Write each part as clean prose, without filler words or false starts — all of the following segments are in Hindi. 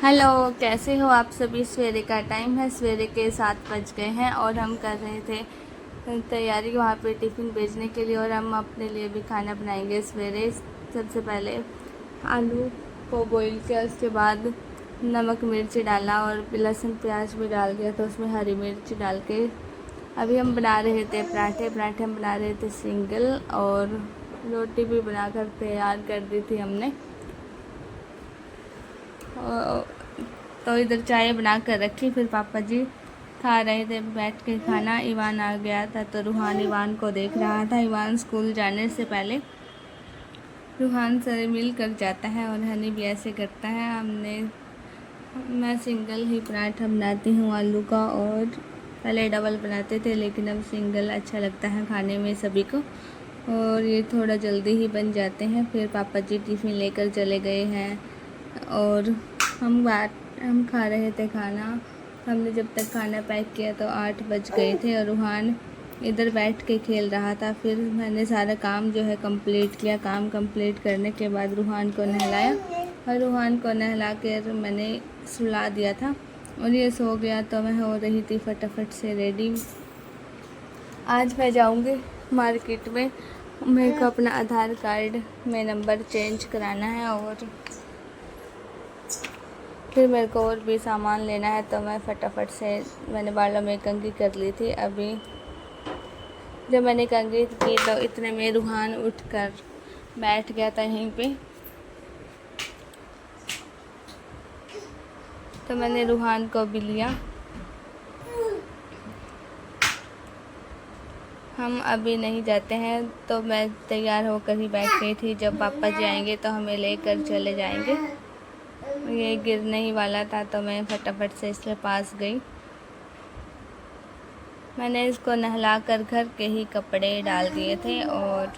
हेलो, कैसे हो आप सभी। सवेरे का टाइम है, सवेरे के 7 बज गए हैं और हम कर रहे थे तैयारी वहाँ पे टिफ़िन भेजने के लिए। और हम अपने लिए भी खाना बनाएंगे सवेरे। सबसे पहले आलू को बॉईल किया, उसके बाद नमक मिर्च डाला और लहसुन प्याज भी डाल दिया, तो उसमें हरी मिर्च डाल के अभी हम बना रहे थे पराठे हम बना रहे थे सिंगल। और रोटी भी बनाकर तैयार कर दी थी हमने। तो इधर चाय बना कर रखी, फिर पापा जी खा रहे थे बैठ के खाना। ईवान आ गया था तो रूहान ईवान को देख रहा था। ईवान स्कूल जाने से पहले रूहान से मिल कर जाता है और हनी भी ऐसे करता है। मैं सिंगल ही पराठा बनाती हूँ आलू का, और पहले डबल बनाते थे लेकिन अब सिंगल अच्छा लगता है खाने में सभी को, और ये थोड़ा जल्दी ही बन जाते हैं। फिर पापा जी टिफ़िन लेकर चले गए हैं और हम खा रहे थे खाना। हमने जब तक खाना पैक किया तो 8 बज गए थे और रूहान इधर बैठ के खेल रहा था। फिर मैंने सारा काम जो है कंप्लीट किया। काम कंप्लीट करने के बाद रूहान को नहलाया और रूहान को नहला कर मैंने सुला दिया था और ये सो गया। तो मैं हो रही थी फटाफट से रेडी। आज मैं जाऊंगी मार्केट में, मेरे को अपना आधार कार्ड में नंबर चेंज कराना है और फिर मेरे को और भी सामान लेना है। तो मैं फटाफट से मैंने बालों में कंघी कर ली थी। अभी जब मैंने कंघी की तो इतने में रूहान उठकर बैठ गया था यहीं पे। तो मैंने रूहान को भी लिया। हम अभी नहीं जाते हैं, तो मैं तैयार होकर ही बैठ गई थी। जब पापा जी आएंगे तो हमें लेकर चले जाएंगे। ये गिरने ही वाला था तो मैं फटाफट से इसके पास गई। मैंने इसको नहला कर घर के ही कपड़े डाल दिए थे और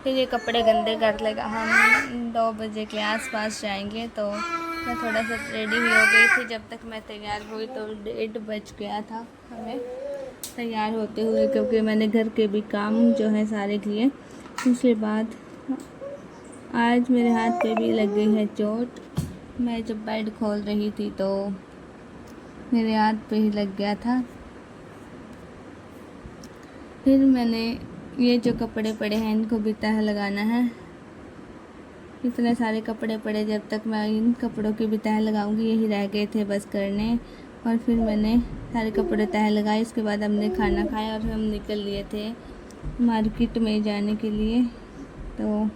फिर ये कपड़े गंदे कर लेगा। हम 2 बजे के आसपास जाएंगे। तो मैं थोड़ा सा रेडी भी हो गई थी। जब तक मैं तैयार हुई तो 1:30 बज गया था हमें तैयार होते हुए, क्योंकि मैंने घर के भी काम जो है सारे किए। उसके बाद आज मेरे हाथ पे भी लग गई है चोट। मैं जब बेड खोल रही थी तो मेरे हाथ पे ही लग गया था। फिर मैंने ये जो कपड़े पड़े हैं इनको भी तह लगाना है। इतने सारे कपड़े पड़े, जब तक मैं इन कपड़ों की भी तह लगाऊंगी यही रह गए थे बस करने। और फिर मैंने सारे कपड़े तह लगाए। इसके बाद हमने खाना खाया और हम निकल लिए थे मार्केट में जाने के लिए। तो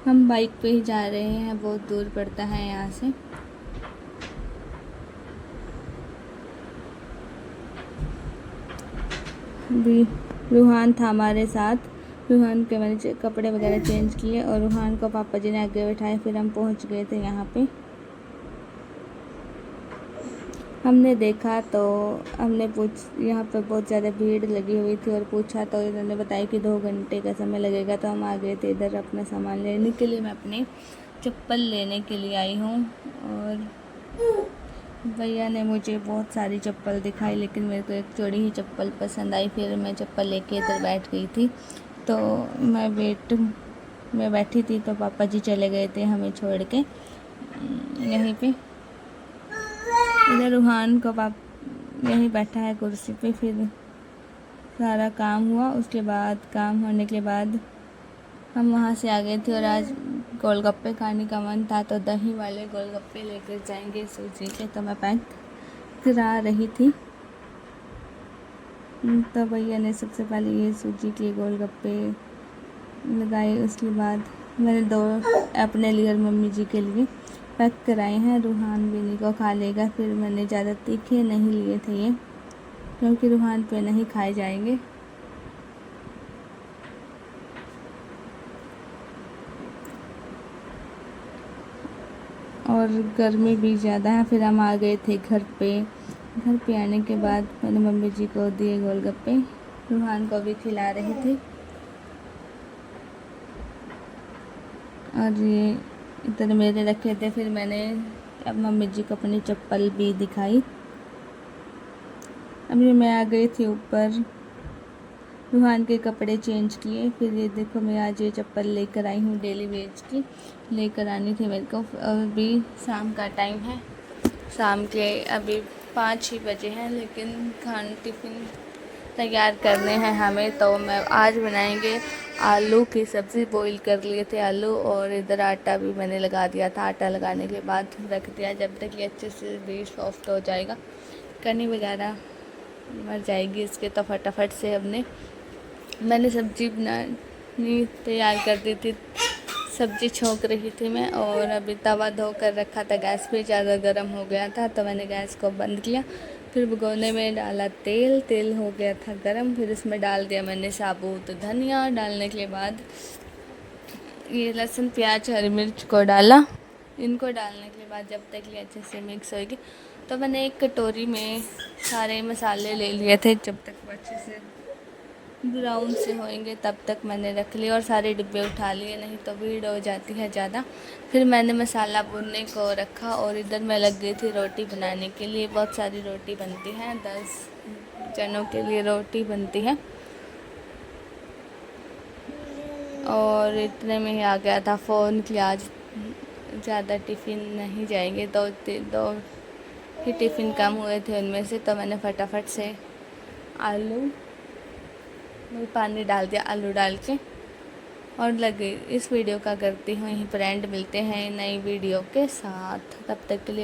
हम बाइक पे ही जा रहे हैं, बहुत दूर पड़ता है यहाँ से। भी रूहान था हमारे साथ। रूहान के मैंने कपड़े वगैरह चेंज किए और रूहान को पापा जी ने आगे बैठाए। फिर हम पहुंच गए थे यहाँ पे। हमने देखा तो यहाँ पे बहुत ज़्यादा भीड़ लगी हुई थी और पूछा तो इन्होंने बताया कि 2 घंटे का समय लगेगा। तो हम आ गए थे इधर अपना सामान लेने के लिए। मैं अपनी चप्पल लेने के लिए आई हूँ और भैया ने मुझे बहुत सारी चप्पल दिखाई, लेकिन मेरे को एक चौड़ी ही चप्पल पसंद आई। फिर मैं चप्पल लेके इधर बैठ गई थी। तो मैं बैठी थी तो पापा जी चले गए थे हमें छोड़ के यहीं पे। इधर रूहान को यहीं बैठा है कुर्सी पे। फिर सारा काम हुआ। उसके बाद काम होने के बाद हम वहाँ से आ गए थे और आज गोलगप्पे खाने का मन था तो दही वाले गोलगप्पे लेकर जाएंगे सूजी के। तो मैं पैक करा रही थी। तो भैया ने सबसे पहले ये सूजी के गोलगप्पे लगाए। उसके बाद मैंने 2 अपने लिए और मम्मी जी के लिए पैक कराए हैं। रूहान भी इन्हीं को खा लेगा। फिर मैंने ज़्यादा तीखे नहीं लिए थे ये, क्योंकि रूहान पे नहीं खाए जाएंगे। और गर्मी भी ज़्यादा है। फिर हम आ गए थे घर पे आने के बाद मैंने मम्मी जी को दिए गोलगप्पे, रूहान को भी खिला रही थी। और ये इधर मेरे रखे थे। फिर मैंने अब मम्मी जी को अपनी चप्पल भी दिखाई। अभी मैं आ गई थी ऊपर रूहान के कपड़े चेंज किए। फिर ये देखो मैं आज ये चप्पल लेकर आई हूँ डेली वेज की, लेकर आनी थी मेरे को। अभी शाम का टाइम है, शाम के अभी 5 ही बजे हैं, लेकिन टिफ़िन तैयार करने हैं हमें। तो मैं आज बनाएंगे आलू की सब्ज़ी। बॉईल कर लिए थे आलू, और इधर आटा भी मैंने लगा दिया था। आटा लगाने के बाद रख दिया, जब तक ये अच्छे से भी सॉफ्ट हो जाएगा, कनी वगैरह मर जाएगी इसके, तो फटाफट से मैंने सब्ज़ी बनानी तैयार कर दी थी। सब्ज़ी छोंक रही थी मैं, और अभी तवा धो कर रखा था, गैस भी ज़्यादा गर्म हो गया था, तो मैंने गैस को बंद किया। फिर भगोने में डाला तेल, तेल हो गया था गर्म। फिर इसमें डाल दिया मैंने साबुत धनिया। डालने के बाद ये लहसुन प्याज हरी मिर्च को डाला। इनको डालने के बाद जब तक ये अच्छे से मिक्स होगी, तो मैंने एक कटोरी में सारे मसाले ले लिए थे। जब तक वो अच्छे से ब्राउन से होंगे तब तक मैंने रख लिया, और सारे डिब्बे उठा लिए, नहीं तो भीड़ हो जाती है ज़्यादा। फिर मैंने मसाला भूनने को रखा, और इधर मैं लग गई थी रोटी बनाने के लिए। बहुत सारी रोटी बनती है, 10 जनों के लिए रोटी बनती है, और इतने में ही आ गया था फ़ोन कि आज ज़्यादा टिफ़िन नहीं जाएंगे। दो ही टिफ़िन कम हुए थे उनमें से, तो मैंने फटाफट से आलू में पानी डाल दिया, आलू डाल के, और लगे। इस वीडियो का करती हूँ यहीं पर एंड। मिलते हैं नई वीडियो के साथ, तब तक के लिए।